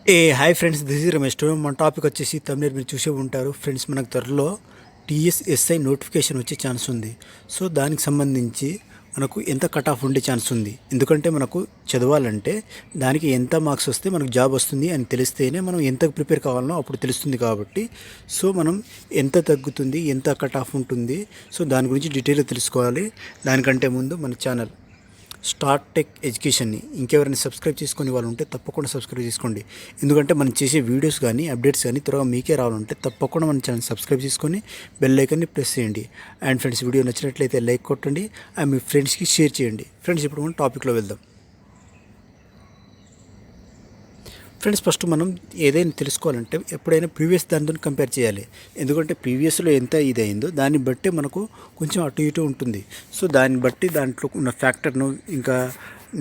Hi friends, this is Ramesh. మన topic వచ్చేసి తమిళ మీరు చూసే ఉంటారు ఫ్రెండ్స్. మనకు త్వరలో టీఎస్ఎస్ఐ నోటిఫికేషన్ వచ్చే ఛాన్స్ ఉంది. సో దానికి సంబంధించి మనకు ఎంత కట్ ఆఫ్ ఉండే ఛాన్స్ ఉంది, ఎందుకంటే మనకు చదవాలంటే దానికి ఎంత మార్క్స్ వస్తే మనకు జాబ్ వస్తుంది అని తెలిస్తేనే మనం ఎంత ప్రిపేర్ కావాలనో అప్పుడు తెలుస్తుంది. కాబట్టి సో మనం ఎంత తగ్గుతుంది, ఎంత కట్ ఆఫ్ ఉంటుంది, సో దాని గురించి డీటెయిల్గా తెలుసుకోవాలి. దానికంటే ముందు మన ఛానల్ స్టార్ట్ టెక్ ఎడ్యుకేషన్ని ఇంకెవరైనా సబ్స్క్రైబ్ చేసుకునే వాళ్ళు ఉంటే తప్పకుండా సబ్స్క్రైబ్ చేసుకోండి. ఎందుకంటే మనం చేసే వీడియోస్ కానీ అప్డేట్స్ కానీ త్వరగా మీకే రావాలంటే తప్పకుండా మన ఛానల్ సబ్స్క్రైబ్ చేసుకొని బెల్ ఐకాన్ని ప్రెస్ చేయండి. అండ్ ఫ్రెండ్స్, వీడియో నచ్చినట్లయితే లైక్ కొట్టండి అండ్ మీ ఫ్రెండ్స్కి షేర్ చేయండి. ఫ్రెండ్స్, ఇప్పుడు మనం టాపిక్లో వెళ్దాం. ఫ్రెండ్స్, ఫస్ట్ మనం ఏదైనా తెలుసుకోవాలంటే ఎప్పుడైనా ప్రీవియస్ దానితో కంపేర్ చేయాలి. ఎందుకంటే ప్రీవియస్లో ఎంత ఇదైందో దాన్ని బట్టి మనకు కొంచెం అటు ఇటు ఉంటుంది. సో దాన్ని బట్టి దాంట్లో ఉన్న ఫ్యాక్టర్ను, ఇంకా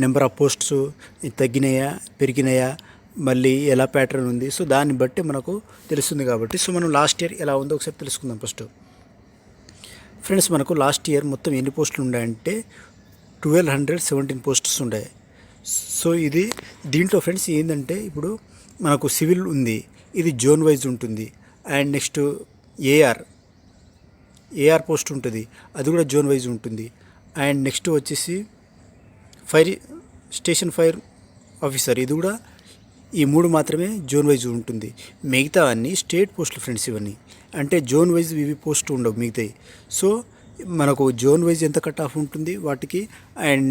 నెంబర్ ఆఫ్ పోస్ట్స్ తగ్గినాయా పెరిగినాయా, మళ్ళీ ఎలా ప్యాటర్న్ ఉంది, సో దాన్ని బట్టి మనకు తెలుస్తుంది. కాబట్టి సో మనం లాస్ట్ ఇయర్ ఎలా ఉందో ఒకసారి తెలుసుకుందాం. ఫస్ట్ ఫ్రెండ్స్, మనకు లాస్ట్ ఇయర్ మొత్తం ఎన్ని పోస్టులు ఉన్నాయంటే 1217 పోస్ట్స్ ఉన్నాయి. సో దీంట్లో ఫ్రెండ్స్ ఏంటంటే, ఇప్పుడు మనకు సివిల్ ఉంది, ఇది జోన్ వైజ్ ఉంటుంది. అండ్ నెక్స్ట్ ఏఆర్ పోస్ట్ ఉంటుంది, అది కూడా జోన్ వైజ్ ఉంటుంది. అండ్ నెక్స్ట్ వచ్చేసి స్టేషన్ ఫైర్ ఆఫీసర్, ఇది కూడా ఈ మూడు మాత్రమే జోన్ వైజ్ ఉంటుంది. మిగతా అన్నీ స్టేట్ పోస్టులు ఫ్రెండ్స్. ఇవన్నీ అంటే జోన్ వైజ్ ఇవి పోస్ట్ ఉండవు మిగతాయి. సో మనకు జోన్ వైజ్ ఎంత కట్ ఆఫ్ ఉంటుంది వాటికి, అండ్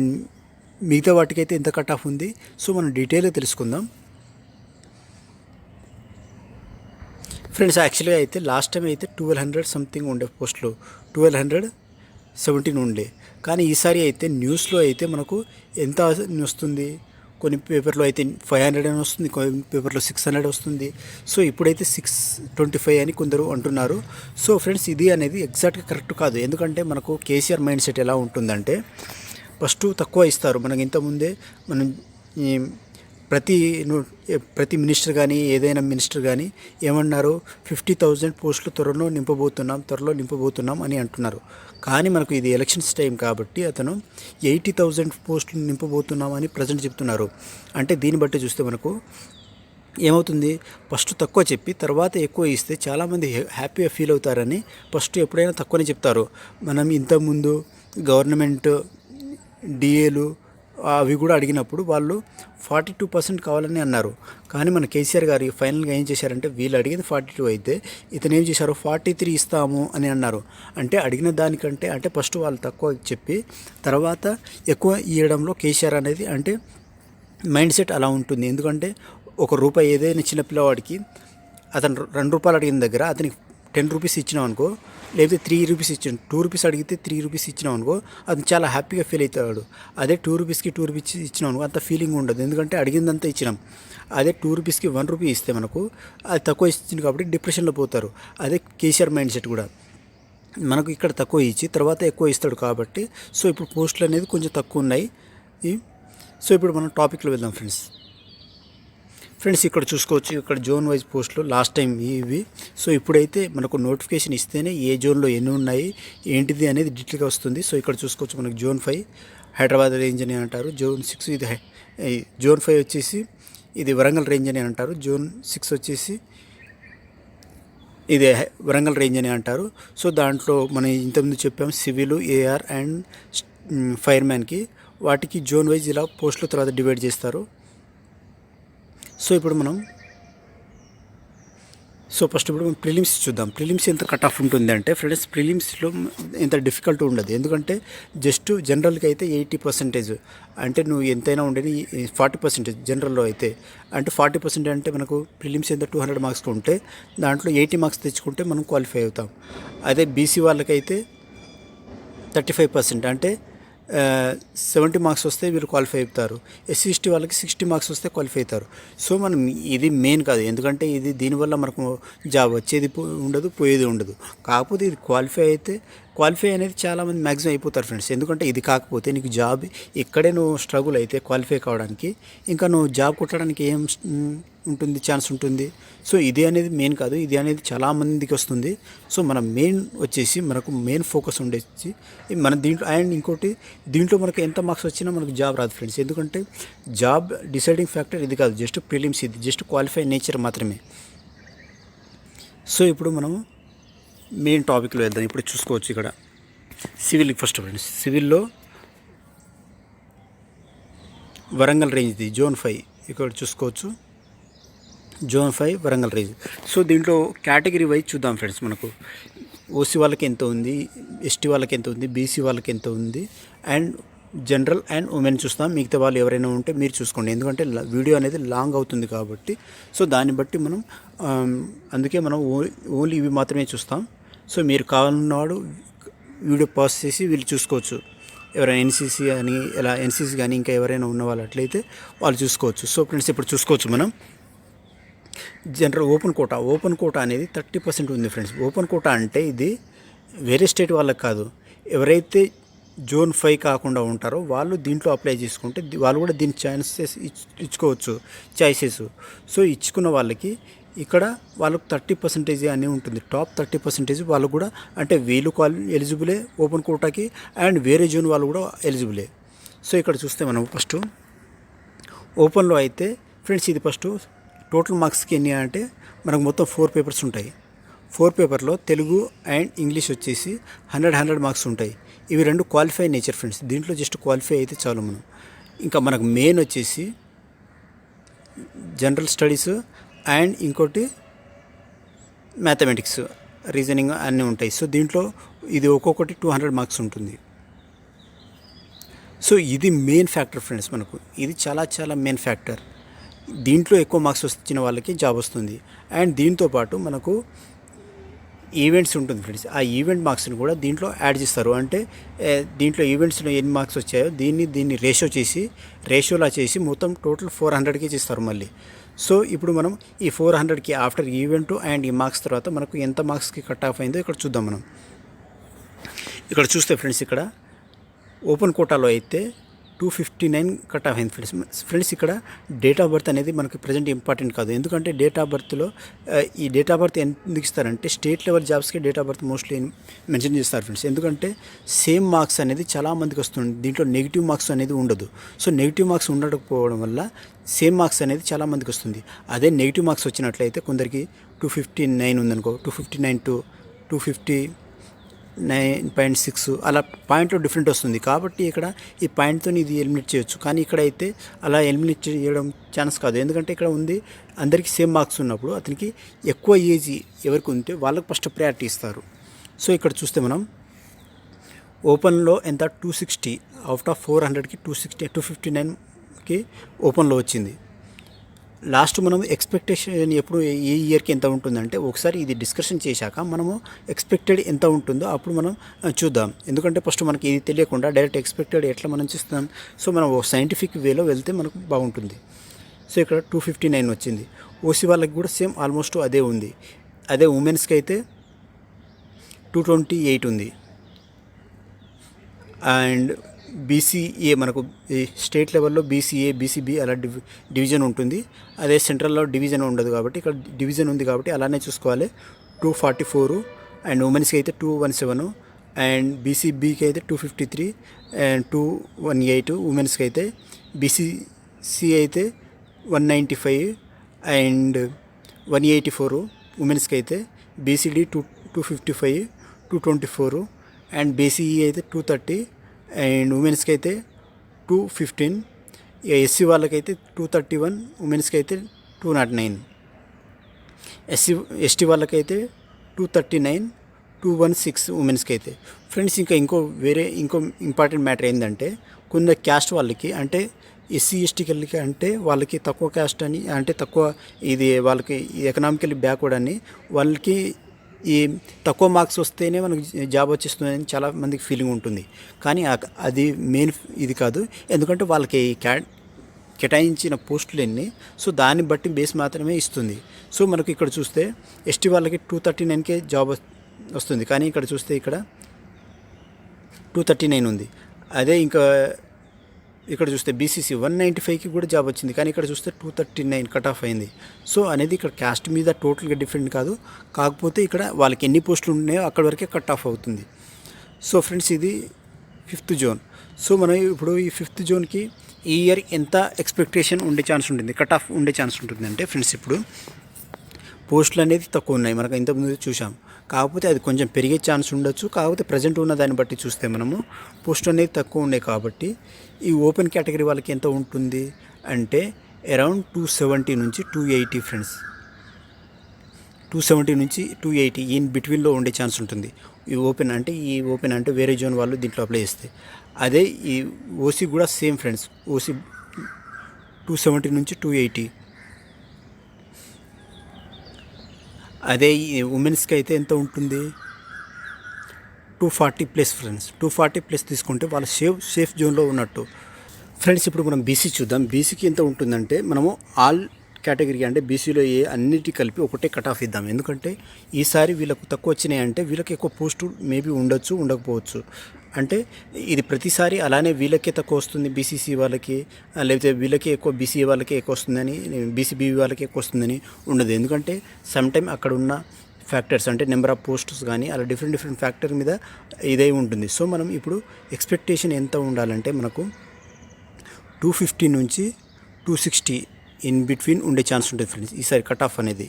మిగతా వాటికైతే ఎంత కట్ ఆఫ్ ఉంది, సో మనం డీటెయిల్గా తెలుసుకుందాం. ఫ్రెండ్స్, యాక్చువల్గా అయితే లాస్ట్ టైం అయితే 1200 సంథింగ్ ఉండే పోస్టులు, 1217 ఉండే. కానీ ఈసారి అయితే న్యూస్లో అయితే మనకు ఎంత వస్తుంది, కొన్ని పేపర్లో అయితే 500 అని వస్తుంది, కొన్ని పేపర్లో 600 వస్తుంది. సో ఇప్పుడైతే 625 అని కొందరు అంటున్నారు. సో ఫ్రెండ్స్, ఇది అనేది ఎగ్జాక్ట్గా కరెక్ట్ కాదు. ఎందుకంటే మనకు కేసీఆర్ మైండ్ సెట్ ఎలా ఉంటుందంటే, ఫస్ట్ తక్కువ ఇస్తారు. మనకి ఇంతకుముందే మనం ప్రతి మినిస్టర్ కానీ ఏదైనా మినిస్టర్ కానీ ఏమన్నారు, 50,000 పోస్టులు త్వరలో నింపబోతున్నాం అని అంటున్నారు. కానీ మనకు ఇది ఎలక్షన్స్ టైం కాబట్టి అతను 80,000 పోస్టులు నింపబోతున్నామని ప్రజెంట్ చెప్తున్నారు. అంటే దీన్ని బట్టి చూస్తే మనకు ఏమవుతుంది, ఫస్ట్ తక్కువ చెప్పి తర్వాత ఎక్కువ ఇస్తే చాలామంది హ్యాపీగా ఫీల్ అవుతారని ఫస్ట్ ఎప్పుడైనా తక్కువనే చెప్తారు. మనం ఇంతకుముందు గవర్నమెంట్ డిఏలు అవి కూడా అడిగినప్పుడు వాళ్ళు 42% కావాలని అన్నారు. కానీ మన కేసీఆర్ గారు ఫైనల్గా ఏం చేశారంటే, వీళ్ళు అడిగేది 42 అయితే ఇతను ఏం చేశారు, 43 ఇస్తాము అని అన్నారు. అంటే అడిగిన దానికంటే అంటే ఫస్ట్ వాళ్ళు తక్కువ చెప్పి తర్వాత ఎక్కువ ఇవ్వడంలో కేసీఆర్ అనేది అంటే మైండ్ సెట్ అలా ఉంటుంది. ఎందుకంటే ₹1 ఏదైనా చిన్న పిల్లవాడికి అతను ₹2 అడిగిన దగ్గర అతనికి 10 రూపీస్ ఇచ్చినాం అనుకో, లేకపోతే 3 రూపీస్ ఇచ్చాను, 2 రూపీస్ అడిగితే 3 రూపీస్ ఇచ్చినాం అనుకో, అది చాలా హ్యాపీగా ఫీల్ అవుతాడు. అదే 2 రూపీస్కి 2 రూపీస్ ఇచ్చినాం అనుకో, అంత ఫీలింగ్ ఉండదు. ఎందుకంటే అడిగిందంతా ఇచ్చినాం. అదే 2 రూపీస్కి 1 రూపీ ఇస్తే మనకు అది తక్కువ ఇచ్చింది కాబట్టి డిప్రెషన్లో పోతారు. అదే కేసీఆర్ మైండ్ సెట్ కూడా మనకు ఇక్కడ తక్కువ ఇచ్చి తర్వాత ఎక్కువ ఇస్తాడు కాబట్టి సో ఇప్పుడు పోస్టులు అనేది కొంచెం తక్కువ ఉన్నాయి. సో ఇప్పుడు మనం టాపిక్లో వెళ్దాం ఫ్రెండ్స్. ఇక్కడ చూసుకోవచ్చు, ఇక్కడ జోన్ వైజ్ పోస్టులు లాస్ట్ టైం ఇవి. సో ఇప్పుడైతే మనకు నోటిఫికేషన్ ఇస్తేనే ఏ జోన్లో ఎన్ని ఉన్నాయి ఏంటిది అనేది డీటెయిల్గా వస్తుంది. సో ఇక్కడ చూసుకోవచ్చు, మనకు జోన్ 5 హైదరాబాద్ రేంజ్ అని అంటారు, జోన్ 6 ఇది జోన్ 5 వచ్చేసి ఇది వరంగల్ రేంజ్ అని అంటారు, జోన్ 6 వచ్చేసి ఇది వరంగల్ రేంజ్ అని అంటారు. సో దాంట్లో మనం ఇంతకుముందు చెప్పాము సివిల్, ఏఆర్ అండ్ ఫైర్మ్యాన్కి వాటికి జోన్ వైజ్ ఇలా పోస్టులు తర్వాత డివైడ్ చేస్తారు. సో ఫస్ట్ ఇప్పుడు మనం ప్రిలిమ్స్ చూద్దాం. ప్రిలిమ్స్ ఎంత కట్ ఆఫ్ ఉంటుంది అంటే ఫ్రెండ్స్, ప్రిలిమ్స్లో ఎంత డిఫికల్ట్ ఉండదు. ఎందుకంటే జస్ట్ జనరల్కి అయితే 80% అంటే నువ్వు ఎంతైనా ఉండేది 40% జనరల్లో అయితే. అంటే 40% అంటే మనకు ప్రిలిమ్స్ ఎంత 200 మార్క్స్ ఉంటే దాంట్లో 80 మార్క్స్ తెచ్చుకుంటే మనం క్వాలిఫై అవుతాం. అదే బీసీ వాళ్ళకైతే 35% అంటే 70 మార్క్స్ వస్తే వీళ్ళు క్వాలిఫై అవుతారు. ఎస్సీ ఎస్టీ వాళ్ళకి 60 మార్క్స్ వస్తే క్వాలిఫై అవుతారు. సో మనం ఇది మెయిన్ కాదు, ఎందుకంటే దీనివల్ల మనకు జాబ్ వచ్చేది ఉండదు, పోయేది ఉండదు. కాకపోతే ఇది క్వాలిఫై అనేది చాలామంది మ్యాక్సిమం అయిపోతారు ఫ్రెండ్స్. ఎందుకంటే ఇది కాకపోతే నీకు జాబ్ ఇక్కడే నువ్వు స్ట్రగుల్ అయితే క్వాలిఫై కావడానికి, ఇంకా నువ్వు జాబ్ కొట్టడానికి ఉంటుంది, ఛాన్స్ ఉంటుంది. సో ఇది అనేది మెయిన్ కాదు, ఇది అనేది చాలామందికి వస్తుంది. సో మన మెయిన్ వచ్చేసి మనకు మెయిన్ ఫోకస్ ఉండేసి మన దీంట్లో. అండ్ ఇంకోటి, దీంట్లో మనకు ఎంత మార్క్స్ వచ్చినా మనకు జాబ్ రాదు ఫ్రెండ్స్. ఎందుకంటే జాబ్ డిసైడింగ్ ఫ్యాక్టర్ ఇది కాదు, జస్ట్ ప్రిలిమ్స్, ఇది జస్ట్ క్వాలిఫై నేచర్ మాత్రమే. సో ఇప్పుడు మనము మెయిన్ టాపిక్లో వెళ్దాం. ఇప్పుడు చూసుకోవచ్చు ఇక్కడ సివిల్కి ఫస్ట్ ఫ్రెండ్స్. సివిల్లో వరంగల్ రేంజ్ది జోన్ 5 ఇక్కడ చూసుకోవచ్చు, జోన్ 5 వరంగల్ రేంజ్. సో దీంట్లో కేటగిరీ వైజ్ చూద్దాం ఫ్రెండ్స్. మనకు ఓసీ వాళ్ళకి ఎంత ఉంది, ఎస్టీ వాళ్ళకి ఎంత ఉంది, బీసీ వాళ్ళకి ఎంత ఉంది, అండ్ జనరల్ అండ్ ఉమెన్ చూస్తాం. మిగతా వాళ్ళు ఎవరైనా ఉంటే మీరు చూసుకోండి, ఎందుకంటే వీడియో అనేది లాంగ్ అవుతుంది కాబట్టి. సో దాన్ని బట్టి మనం అందుకే మనం ఓన్లీ ఇవి మాత్రమే చూస్తాం. సో మీరు కావాలన్నవాడు వీడియో పాస్ చేసి వీళ్ళు చూసుకోవచ్చు. ఎవరైనా ఎన్సీసీ అని ఇలా ఎన్సీసీ కానీ ఇంకా ఎవరైనా ఉన్న వాళ్ళు అట్లయితే వాళ్ళు చూసుకోవచ్చు. సో ఫ్రెండ్స్ ఇప్పుడు చూసుకోవచ్చు మనం జనరల్ ఓపెన్ కోటా అనేది 30% ఉంది ఫ్రెండ్స్. ఓపెన్ కోటా అంటే ఇది వేరే స్టేట్ వాళ్ళకి కాదు, ఎవరైతే జోన్ 5 కాకుండా ఉంటారో వాళ్ళు దీంట్లో అప్లై చేసుకుంటే వాళ్ళు కూడా దీని ఛాన్సెస్ ఇచ్చుకోవచ్చు, చాయిసెస్. సో ఇచ్చుకున్న వాళ్ళకి ఇక్కడ వాళ్ళకు 30% అని ఉంటుంది. టాప్ 30% వాళ్ళు కూడా, అంటే వీళ్ళు ఎలిజిబులే ఓపెన్ కోటాకి, అండ్ వేరే జోన్ వాళ్ళు కూడా ఎలిజిబులే. సో ఇక్కడ చూస్తే మనం ఫస్ట్ ఓపెన్లో అయితే ఫ్రెండ్స్ ఇది ఫస్ట్ టోటల్ మార్క్స్కి ఎన్ని అంటే మనకు మొత్తం 4 పేపర్స్ ఉంటాయి. 4 పేపర్లో తెలుగు అండ్ ఇంగ్లీష్ వచ్చేసి 100 మార్క్స్ ఉంటాయి. ఇవి రెండు క్వాలిఫై నేచర్ ఫ్రెండ్స్. దీంట్లో జస్ట్ క్వాలిఫై అయితే చాలు మనం. ఇంకా మనకు మెయిన్ వచ్చేసి జనరల్ స్టడీస్ అండ్ ఇంకోటి మ్యాథమెటిక్స్, రీజనింగ్ అన్నీ ఉంటాయి. సో దీంట్లో ఇది ఒక్కొక్కటి 200 మార్క్స్ ఉంటుంది. సో ఇది మెయిన్ ఫ్యాక్టర్ ఫ్రెండ్స్. మనకు ఇది చాలా చాలా మెయిన్ ఫ్యాక్టర్. దీంట్లో ఎక్కువ మార్క్స్ వచ్చిన వాళ్ళకి జాబ్ వస్తుంది. అండ్ దీంతోపాటు మనకు ఈవెంట్స్ ఉంటుంది ఫ్రెండ్స్. ఆ ఈవెంట్ మార్క్స్ని కూడా దీంట్లో యాడ్ చేస్తారు. అంటే దీంట్లో ఈవెంట్స్లో ఎన్ని మార్క్స్ వచ్చాయో దీన్ని రేషియోలా చేసి మొత్తం టోటల్ 400కి ఇస్తారు మళ్ళీ. సో ఇప్పుడు మనం ఈ 400కి ఆఫ్టర్ ఈవెంట్ అండ్ ఈ మార్క్స్ తర్వాత మనకు ఎంత మార్క్స్కి కట్ ఆఫ్ అయిందో ఇక్కడ చూద్దాం మనం. ఇక్కడ చూస్తే ఫ్రెండ్స్ ఇక్కడ ఓపెన్ కోటాలో అయితే 259 కట్ ఆఫ్ అయింది ఫ్రెండ్స్. ఇక్కడ డేట్ ఆఫ్ బర్త్ అనేది మనకు ప్రజెంట్ ఇంపార్టెంట్ కాదు, ఎందుకంటే డేట్ ఆఫ్ బర్త్లో ఈ డేట్ ఆఫ్ బర్త్ ఎందుకు ఇస్తారంటే స్టేట్ లెవెల్ జాబ్స్కి date of birth mostly mention చేస్తారు ఫ్రెండ్స్. ఎందుకంటే సేమ్ మార్క్స్ అనేది చాలామందికి వస్తుంది, దీంట్లో నెగిటివ్ మార్క్స్ అనేది ఉండదు. సో నెగిటివ్ మార్క్స్ ఉండకపోవడం వల్ల సేమ్ మార్క్స్ అనేది చాలామందికి వస్తుంది. అదే నెగిటివ్ మార్క్స్ వచ్చినట్లయితే కొందరికి 259 ఉందనుకో, 259 to 259.6 అలా పాయింట్లో డిఫరెంట్ వస్తుంది. కాబట్టి ఇక్కడ ఈ పాయింట్తో ఇది ఎలిమినేట్ చేయొచ్చు. కానీ ఇక్కడ అయితే అలా ఎలిమినేట్ చేయడం ఛాన్స్ కాదు, ఎందుకంటే ఇక్కడ ఉంది అందరికీ సేమ్ మార్క్స్ ఉన్నప్పుడు అతనికి ఎక్కువ ఏజ్ ఎవరికి ఉంటే వాళ్ళకి ఫస్ట్ ప్రయారిటీ ఇస్తారు. సో ఇక్కడ చూస్తే మనం ఓపెన్లో ఎంత 260 అవుట్ ఆఫ్ 400కి 259కి ఓపెన్లో వచ్చింది. లాస్ట్ మనం ఎక్స్పెక్టేషన్ ఎప్పుడు ఏ ఇయర్కి ఎంత ఉంటుందంటే ఒకసారి ఇది డిస్కషన్ చేశాక మనము ఎక్స్పెక్టెడ్ ఎంత ఉంటుందో అప్పుడు మనం చూద్దాం. ఎందుకంటే ఫస్ట్ మనకి ఇది తెలియకుండా డైరెక్ట్ ఎక్స్పెక్టెడ్ ఎట్లా మనం చూస్తాం. సో మనం సైంటిఫిక్ వేలో వెళ్తే మనకు బాగుంటుంది. సో ఇక్కడ 259 వచ్చింది. ఓసీ వాళ్ళకి కూడా సేమ్ ఆల్మోస్ట్ అదే ఉంది. అదే ఉమెన్స్కి అయితే 228 ఉంది. అండ్ బీసీఏ మనకు స్టేట్ లెవెల్లో బీసీఏ, బీసీబీ అలా డివిజన్ ఉంటుంది. అదే సెంట్రల్లో డివిజన్ ఉండదు కాబట్టి ఇక్కడ డివిజన్ ఉంది కాబట్టి అలానే చూసుకోవాలి. 244 అండ్ ఉమెన్స్కి అయితే 217 అండ్ బీసీబీకి అయితే 253 అండ్ 218 ఉమెన్స్కి అయితే. బీసీసీ అయితే 195 అండ్ 184 ఉమెన్స్కి అయితే. బీసీడీ 255 224 అండ్ బీసీఈ అయితే 230 అండ్ ఉమెన్స్కి అయితే 215. ఎస్సీ వాళ్ళకైతే 231 ఉమెన్స్కి అయితే 209. ఎస్టీ వాళ్ళకైతే 239 216 ఉమెన్స్కి అయితే. ఫ్రెండ్స్ ఇంకా ఇంకో ఇంపార్టెంట్ మ్యాటర్ ఏంటంటే కొందరు క్యాస్ట్ వాళ్ళకి అంటే ఎస్సీ ఎస్టీకి వెళ్ళి అంటే వాళ్ళకి తక్కువ క్యాస్ట్ అని అంటే తక్కువ ఇది వాళ్ళకి ఎకనామికల్లీ బ్యాక్వర్డ్ అని వాళ్ళకి ఈ తక్కువ మార్క్స్ వస్తేనే మనకు జాబ్ వచ్చేస్తుందని చాలా మందికి ఫీలింగ్ ఉంటుంది. కానీ అది మెయిన్ ఇది కాదు, ఎందుకంటే వాళ్ళకి కేటాయించిన పోస్టులు ఎన్ని, సో దాన్ని బట్టి బేస్ మాత్రమే ఇస్తుంది. సో మనకు ఇక్కడ చూస్తే ఎస్టీ వాళ్ళకి 239కే జాబ్ వస్తుంది, కానీ ఇక్కడ చూస్తే ఇక్కడ 239 ఉంది. అదే ఇంకా ఇక్కడ చూస్తే బీసీసీ 195కి కూడా జాబ్ వచ్చింది, కానీ ఇక్కడ చూస్తే 239 కట్ ఆఫ్ అయింది. సో అనేది ఇక్కడ క్యాస్ట్ మీద టోటల్గా డిఫరెంట్ కాదు, కాకపోతే ఇక్కడ వాళ్ళకి ఎన్ని పోస్టులు ఉన్నాయో అక్కడ వరకే కట్ ఆఫ్ అవుతుంది. సో ఫ్రెండ్స్ ఇది 5th జోన్. సో మనం ఇప్పుడు ఈ 5th జోన్కి ఈ ఇయర్ ఎంత ఎక్స్పెక్టేషన్ ఉండే ఛాన్స్ ఉంటుంది, కట్ ఆఫ్ ఉండే ఛాన్స్ ఉంటుంది అంటే ఫ్రెండ్స్ ఇప్పుడు పోస్టులు అనేది తక్కువ ఉన్నాయి, మనకు ఇంతకుముందు చూసాం. కాకపోతే అది కొంచెం పెరిగే ఛాన్స్ ఉండొచ్చు. కాకపోతే ప్రజెంట్ ఉన్న దాన్ని బట్టి చూస్తే మనము పోస్ట్ అనేది తక్కువ ఉన్నాయి కాబట్టి ఈ ఓపెన్ కేటగిరీ వాళ్ళకి ఎంత ఉంటుంది అంటే అరౌండ్ 270 నుంచి 280 ఫ్రెండ్స్. 270 నుంచి 280 ఇన్ బిట్వీన్లో ఉండే ఛాన్స్ ఉంటుంది. ఈ ఓపెన్ అంటే వేరే జోన్ వాళ్ళు దీంట్లో అప్లై చేస్తే. అదే ఈ ఓసీ కూడా సేమ్ ఫ్రెండ్స్, ఓసీ 270 నుంచి 280. అదే ఈ ఉమెన్స్కి అయితే ఎంత ఉంటుంది, 240+ ఫ్రెండ్స్. 240+ తీసుకుంటే వాళ్ళు సేఫ్ జోన్లో ఉన్నట్టు. ఫ్రెండ్స్ ఇప్పుడు మనం బీసీ చూద్దాం. బీసీకి ఎంత ఉంటుందంటే మనము ఆల్ కేటగిరీ అంటే బీసీలో అన్నిటి కలిపి ఒకటే కట్ ఆఫ్ ఇద్దాం. ఎందుకంటే ఈసారి వీళ్ళకు తక్కువ వచ్చినాయి అంటే వీళ్ళకి ఎక్కువ పోస్టు మేబీ ఉండొచ్చు, ఉండకపోవచ్చు. అంటే ఇది ప్రతిసారి అలానే వీళ్ళకే తక్కువ వస్తుంది బీసీసీ వాళ్ళకి, లేకపోతే వీళ్ళకి ఎక్కువ బీసీఏ వాళ్ళకి ఎక్కువ వస్తుందని, బీసీబీవీ వాళ్ళకి ఎక్కువ వస్తుందని ఉండదు. ఎందుకంటే సమ్టైమ్ అక్కడ ఉన్న ఫ్యాక్టర్స్ అంటే నెంబర్ ఆఫ్ పోస్ట్స్ కానీ అలా డిఫరెంట్ ఫ్యాక్టర్ మీద ఇదే ఉంటుంది. సో మనం ఇప్పుడు ఎక్స్పెక్టేషన్ ఎంత ఉండాలంటే మనకు 250 నుంచి 260 ఇన్ బిట్వీన్ ఉండే ఛాన్స్ ఉంటుంది ఫ్రెండ్స్ ఈసారి కట్ ఆఫ్ అనేది.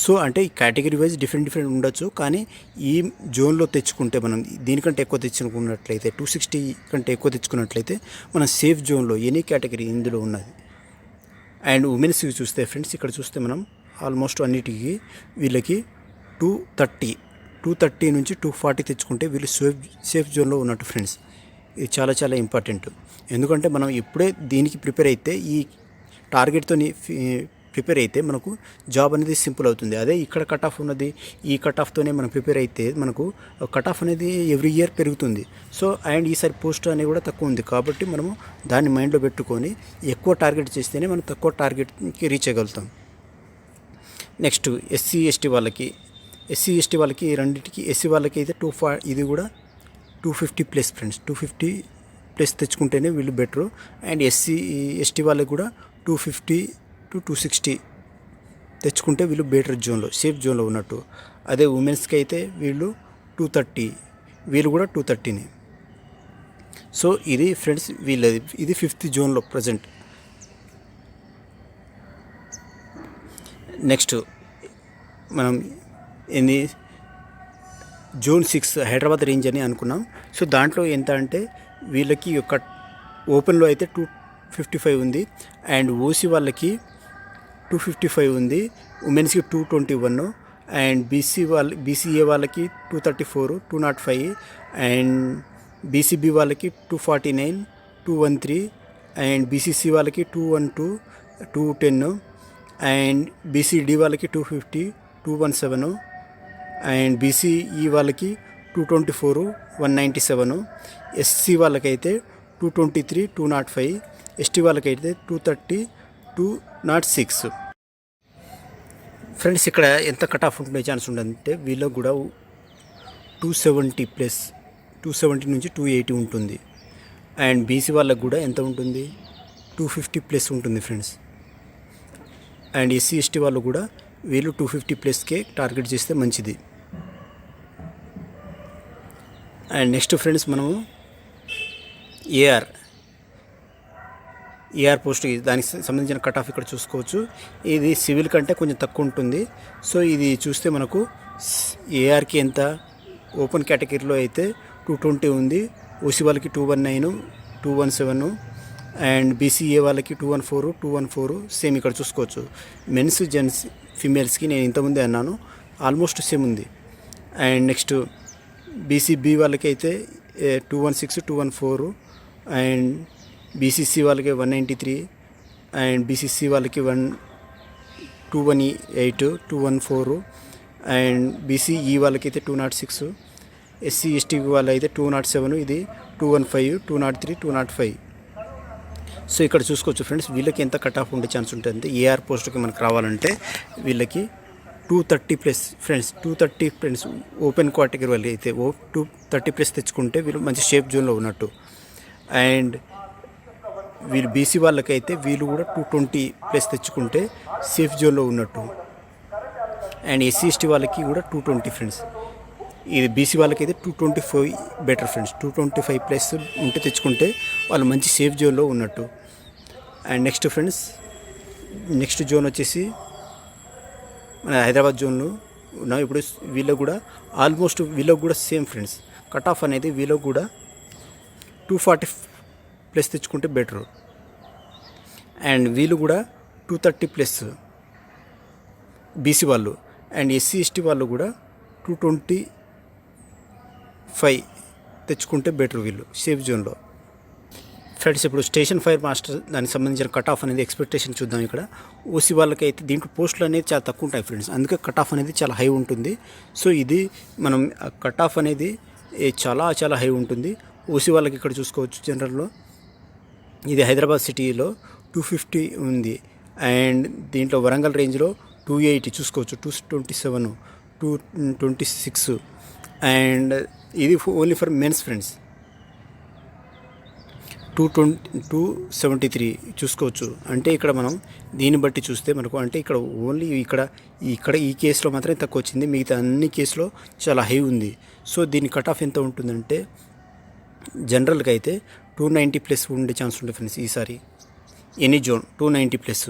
సో అంటే ఈ కేటగిరీ వైజ్ డిఫరెంట్ ఉండొచ్చు, కానీ ఈ జోన్లో తెచ్చుకుంటే మనం దీనికంటే ఎక్కువ తెచ్చుకున్నట్లయితే 260 కంటే ఎక్కువ తెచ్చుకున్నట్లయితే మనం సేఫ్ జోన్లో ఎనీ కేటగిరీ ఇందులో ఉన్నది. అండ్ ఉమెన్స్కి చూస్తే ఫ్రెండ్స్ ఇక్కడ చూస్తే మనం ఆల్మోస్ట్ అన్నిటికీ వీళ్ళకి 230 నుంచి 240 తెచ్చుకుంటే వీళ్ళు సేఫ్ జోన్లో ఉన్నట్టు ఫ్రెండ్స్. ఇది చాలా ఇంపార్టెంట్. ఎందుకంటే మనం ఇప్పుడే దీనికి ప్రిపేర్ అయితే, ఈ టార్గెట్తో ప్రిపేర్ అయితే మనకు జాబ్ అనేది సింపుల్ అవుతుంది. అదే ఇక్కడ కట్ ఆఫ్ ఉన్నది, ఈ కట్ ఆఫ్తోనే మనం ప్రిపేర్ అయితే మనకు కట్ ఆఫ్ అనేది ఎవ్రీ ఇయర్ పెరుగుతుంది. సో అండ్ ఈసారి పోస్ట్ అనేది కూడా తక్కువ ఉంది కాబట్టి మనము దాన్ని మైండ్లో పెట్టుకొని ఎక్కువ టార్గెట్ చేస్తేనే మనం తక్కువ టార్గెట్కి రీచ్ అవ్వగలుగుతాం. నెక్స్ట్ ఎస్సీ ఎస్టీ వాళ్ళకి రెండింటికి, ఎస్సీ వాళ్ళకి అయితే ఇది కూడా 250+ ఫ్రెండ్స్. 250+ తెచ్చుకుంటేనే వీళ్ళు బెటరు. అండ్ ఎస్టీ వాళ్ళకి కూడా 250 to 260 తెచ్చుకుంటే వీళ్ళు బెటర్ జోన్లో, సేఫ్ జోన్లో ఉన్నట్టు. అదే ఉమెన్స్కి అయితే వీళ్ళు 230, వీళ్ళు కూడా 230ని. సో ఇది ఫ్రెండ్స్ వీళ్ళది, ఇది 5th జోన్లో ప్రజెంట్. నెక్స్ట్ మనం ఏంది జోన్ 6 హైదరాబాద్ రేంజ్ అని అనుకున్నాం. సో దాంట్లో ఎంత అంటే వీళ్ళకి ఒక ఓపెన్లో అయితే 255 ఉంది, అండ్ ఓసీ వాళ్ళకి 255 ఉంది, ఉమెన్స్కి 221, అండ్ బీసీఏ వాళ్ళకి 234, 205, అండ్ బీసీబీ వాళ్ళకి 249, 213, అండ్ బీసీసీ వాళ్ళకి 212, 210, అండ్ బీసీడీ వాళ్ళకి 250, 217, అండ్ బీసీఈ వాళ్ళకి 224, 197, ఎస్సీ వాళ్ళకైతే 223, 205, ఎస్టీ వాళ్ళకైతే 230, 206. ఫ్రెండ్స్ ఇక్కడ ఎంత కట్ ఆఫ్ ఉండే ఛాన్స్ ఉందంటే వీళ్ళకు కూడా 270 నుంచి 280 ఉంటుంది. అండ్ బీసీ వాళ్ళకు కూడా ఎంత ఉంటుంది, 250+ ఉంటుంది ఫ్రెండ్స్. అండ్ ఎస్సీ ఎస్టీ వాళ్ళు కూడా వీళ్ళు 250+కే టార్గెట్ చేస్తే మంచిది. అండ్ నెక్స్ట్ ఫ్రెండ్స్ మనము ఏఆర్ పోస్ట్, దానికి సంబంధించిన కట్ ఆఫ్ ఇక్కడ చూసుకోవచ్చు. ఇది సివిల్ కంటే కొంచెం తక్కువ ఉంటుంది. సో ఇది చూస్తే మనకు ఏఆర్కి ఎంత, ఓపెన్ కేటగిరీలో అయితే 220 ఉంది, ఓసీ వాళ్ళకి 219, 217, అండ్ బీసీఏ వాళ్ళకి 214 సేమ్ ఇక్కడ చూసుకోవచ్చు. మెన్స్ జెంట్స్ ఫీమేల్స్కి నేను ఇంతకుముందే అన్నాను ఆల్మోస్ట్ సేమ్ ఉంది. అండ్ నెక్స్ట్ బీసీబీ వాళ్ళకి అయితే 216, 214, అండ్ బీసీసీ వాళ్ళకి 193, అండ్ బీసీసీ వాళ్ళకి 218, 214, అండ్ బీసీఈ వాళ్ళకి అయితే 206, ఎస్సీ ఎస్టీ వాళ్ళ అయితే 207, ఇది 215, 203, 205. సో ఇక్కడ చూసుకోవచ్చు ఫ్రెండ్స్ వీళ్ళకి ఎంత కట్ ఆఫ్ ఉండే ఛాన్స్ ఉంటుంది. ఏఆర్ పోస్ట్కి మనకు రావాలంటే వీళ్ళకి 230+ ఫ్రెండ్స్. 230 ఫ్రెండ్స్ ఓపెన్ కేటగిరీ వాళ్ళు అయితే 230+ తెచ్చుకుంటే వీళ్ళు మంచి షేప్ జోన్లో ఉన్నట్టు. అండ్ వీళ్ళు బీసీ వాళ్ళకైతే వీళ్ళు కూడా 220 ప్లస్ తెచ్చుకుంటే సేఫ్ జోన్లో ఉన్నట్టు. అండ్ ఎస్సీ ఎస్టీ వాళ్ళకి కూడా 220 ఫ్రెండ్స్. ఇది బీసీ వాళ్ళకైతే 225 బెటర్ ఫ్రెండ్స్. 225 ప్లస్ ఉంటే తెచ్చుకుంటే వాళ్ళు మంచి సేఫ్ జోన్లో ఉన్నట్టు. And next friends, next zone వచ్చేసి మన హైదరాబాద్ జోన్లో ఉన్నాం. ఇప్పుడు వీళ్ళకు కూడా ఆల్మోస్ట్ వీళ్ళకు కూడా సేమ్ ఫ్రెండ్స్. కట్ ఆఫ్ అనేది వీళ్ళకు కూడా 240 ప్లస్ తెచ్చుకుంటే బెటరు. అండ్ వీళ్ళు కూడా 230 ప్లస్ బీసీ వాళ్ళు. అండ్ ఎస్సీ ఎస్టీ వాళ్ళు కూడా 225 తెచ్చుకుంటే బెటర్ వీళ్ళు సేఫ్ జోన్లో. ఫ్రెండ్స్ ఇప్పుడు స్టేషన్ ఫైర్ మాస్టర్ దానికి సంబంధించిన కట్ ఆఫ్ అనేది ఎక్స్పెక్టేషన్ చూద్దాం. ఇక్కడ ఓసీ వాళ్ళకైతే దీంట్లో పోస్టులు అనేది చాలా తక్కువ ఉంటాయి ఫ్రెండ్స్, అందుకే కట్ ఆఫ్ అనేది చాలా హై ఉంటుంది. సో ఇది మనం కట్ ఆఫ్ అనేది చాలా చాలా హై ఉంటుంది. ఓసీ వాళ్ళకి ఇక్కడ చూసుకోవచ్చు జనరల్లో ఇది హైదరాబాద్ సిటీలో 250 ఉంది. అండ్ దీంట్లో వరంగల్ రేంజ్లో 280 చూసుకోవచ్చు, 227, 226. అండ్ ఇది ఓన్లీ ఫర్ మెన్స్ ఫ్రెండ్స్ 273 చూసుకోవచ్చు. అంటే ఇక్కడ మనం దీన్ని బట్టి చూస్తే మనకు అంటే ఇక్కడ ఓన్లీ ఇక్కడ ఈ కేసులో మాత్రమే తక్కువ వచ్చింది, మిగతా అన్ని కేసులో చాలా హై ఉంది. సో దీని కట్ ఆఫ్ ఎంత ఉంటుందంటే జనరల్గా అయితే 290 ప్లస్ ఉండే ఛాన్స్ ఉంటుంది ఫ్రెండ్స్ ఈసారి. Any zone 290 plus.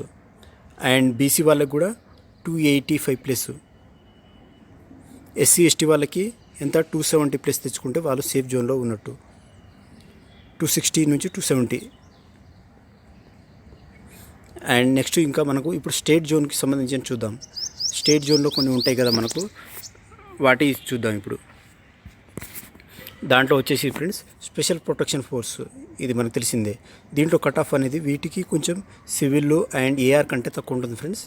And BC వాళ్ళకి కూడా 285 ప్లస్. ఎస్సీ ఎస్టీ వాళ్ళకి ఎంత 270 ప్లస్ తెచ్చుకుంటే వాళ్ళు సేఫ్ జోన్లో ఉన్నట్టు. 260 నుంచి 270. అండ్ నెక్స్ట్ ఇంకా మనకు ఇప్పుడు స్టేట్ జోన్కి సంబంధించి చూద్దాం. స్టేట్ జోన్లో కొన్ని ఉంటాయి కదా మనకు, వాటి చూద్దాం ఇప్పుడు. దాంట్లో వచ్చేసి ఫ్రెండ్స్ స్పెషల్ ప్రొటెక్షన్ ఫోర్స్, ఇది మనకు తెలిసిందే. దీంట్లో కట్ ఆఫ్ అనేది వీటికి కొంచెం సివిల్ అండ్ ఏఆర్ కంటే తక్కువ ఉంటుంది ఫ్రెండ్స్.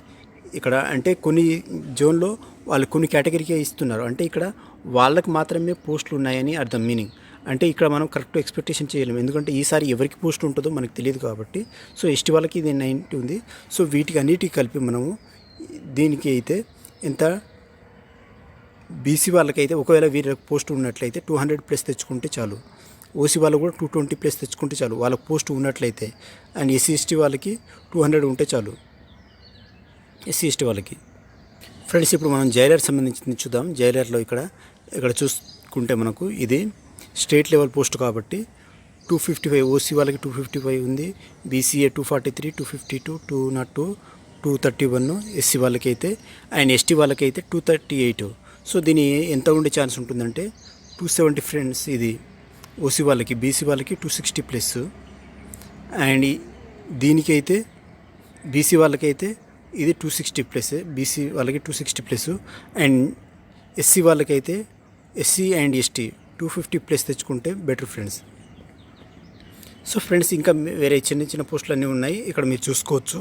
ఇక్కడ అంటే కొన్ని జోన్లో వాళ్ళు కొన్ని కేటగిరీకే ఇస్తున్నారు, అంటే ఇక్కడ వాళ్ళకి మాత్రమే పోస్టులు ఉన్నాయని అర్థం మీనింగ్. అంటే ఇక్కడ మనం కరెక్ట్ ఎక్స్పెక్టేషన్ చేయలేము, ఎందుకంటే ఈసారి ఎవరికి పోస్ట్ ఉంటుందో మనకు తెలియదు కాబట్టి. సో ఎస్టీ వాళ్ళకి ఇది 90 ఉంది. సో వీటికి అన్నిటికీ కలిపి మనము దీనికి అయితే ఎంత బీసీ వాళ్ళకైతే ఒకవేళ వీళ్ళకి పోస్ట్ ఉన్నట్లయితే 200 ప్లస్ తెచ్చుకుంటే చాలు. ఓసీ వాళ్ళు కూడా 220 ప్లస్ తెచ్చుకుంటే చాలు వాళ్ళకి పోస్ట్ ఉన్నట్లయితే. అండ్ ఎస్సీ ఎస్టీ వాళ్ళకి 200 ఉంటే చాలు ఎస్సీ ఎస్టీ వాళ్ళకి. ఫ్రెండ్స్ ఇప్పుడు మనం జైలర్ సంబంధించింది చూద్దాం. జైలర్లో ఇక్కడ చూసుకుంటే మనకు ఇది స్టేట్ లెవెల్ పోస్ట్ కాబట్టి 255 ఓసీ వాళ్ళకి 255 ఉంది. బీసీఏ 243, 252, 202, 231 ఎస్సీ వాళ్ళకైతే. అండ్ ఎస్టీ వాళ్ళకైతే 238. సో దీని ఎంత ఉండే ఛాన్స్ ఉంటుందంటే 270 ఫ్రెండ్స్ ఇది ఓసీ వాళ్ళకి. బీసీ వాళ్ళకి 260 ప్లస్. అండ్ దీనికైతే బీసీ వాళ్ళకైతే ఇది 260 ప్లస్, బీసీ వాళ్ళకి 260 ప్లస్. అండ్ ఎస్సీ వాళ్ళకైతే ఎస్సీ అండ్ ఎస్టీ 250 ప్లస్ తెచ్చుకుంటే బెటర్ ఫ్రెండ్స్. సో ఫ్రెండ్స్ ఇంకా వేరే చిన్న చిన్న పోస్టులు అన్నీ ఉన్నాయి ఇక్కడ మీరు చూసుకోవచ్చు.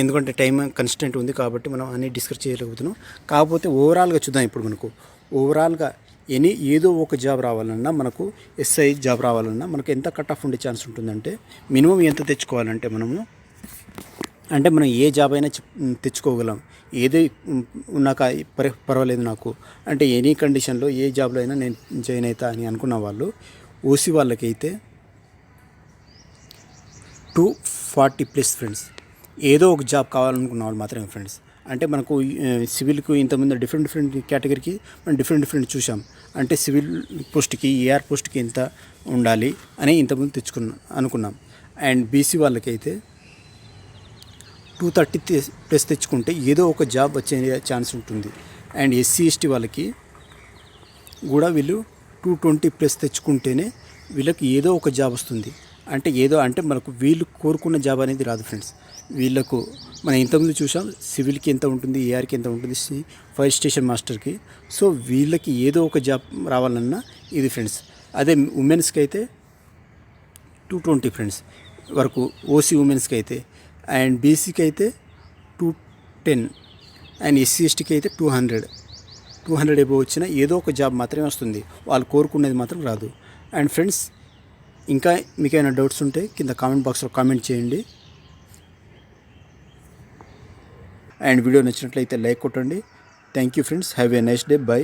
ఎందుకంటే టైం కన్స్టెంట్ ఉంది కాబట్టి మనం అన్నీ డిస్కస్ చేయలేకపోతున్నాం. కాకపోతే ఓవరాల్గా చూద్దాం. ఇప్పుడు మనకు ఓవరాల్గా ఏదో ఒక జాబ్ రావాలన్నా, మనకు ఎస్ఐ జాబ్ రావాలన్నా మనకు ఎంత కట్ ఆఫ్ ఉండే ఛాన్స్ ఉంటుందంటే మినిమం ఎంత తెచ్చుకోవాలంటే మనం ఏ జాబ్ అయినా తెచ్చుకోగలం. ఏదో ఉన్నాక పర్వాలేదు నాకు అంటే ఎనీ కండిషన్లో ఏ జాబ్లో అయినా నేను జాయిన్ అవుతా అని అనుకున్న వాళ్ళు ఓసీ వాళ్ళకైతే 240 ప్లస్ ఫ్రెండ్స్. ఏదో ఒక జాబ్ కావాలనుకున్న వాళ్ళు మాత్రమే ఫ్రెండ్స్. అంటే మనకు సివిల్కు ఇంతకుముందు డిఫరెంట్ కేటగిరీకి మనం డిఫరెంట్ చూసాం. అంటే సివిల్ పోస్ట్కి ఏఆర్ పోస్ట్కి ఎంత ఉండాలి అని ఇంతకుముందు అనుకున్నాం. అండ్ బీసీ వాళ్ళకైతే 230 ప్లస్ తెచ్చుకుంటే ఏదో ఒక జాబ్ వచ్చే ఛాన్స్ ఉంటుంది. అండ్ ఎస్సీ ఎస్టీ వాళ్ళకి కూడా వీళ్ళు 220 ప్లస్ తెచ్చుకుంటేనే వీళ్ళకి ఏదో ఒక జాబ్ వస్తుంది. అంటే మనకు వీళ్ళు కోరుకున్న జాబ్ అనేది రాదు ఫ్రెండ్స్. వీళ్ళకు మనం ఇంతకుముందు చూసాం సివిల్కి ఎంత ఉంటుంది, ఏఆర్కి ఎంత ఉంటుంది, ఫైర్ స్టేషన్ మాస్టర్కి. సో వీళ్ళకి ఏదో ఒక జాబ్ రావాలన్నా ఇది ఫ్రెండ్స్. అదే ఉమెన్స్కి అయితే 220 ఫ్రెండ్స్ వరకు ఓసీ ఉమెన్స్కి అయితే. అండ్ బీసీకి అయితే 210. అండ్ ఎస్సీ ఎస్టీకి అయితే 200 ఎబో వచ్చిన ఏదో ఒక జాబ్ మాత్రమే వస్తుంది, వాళ్ళు కోరుకునేది మాత్రం రాదు. అండ్ ఫ్రెండ్స్ ఇంకా మీకు ఏమైనా డౌట్స్ ఉంటే కింద కామెంట్ బాక్స్లో కామెంట్ చేయండి. అండ్ వీడియో నచ్చినట్లయితే లైక్ కొట్టండి. Thank you friends. Have a nice day. By.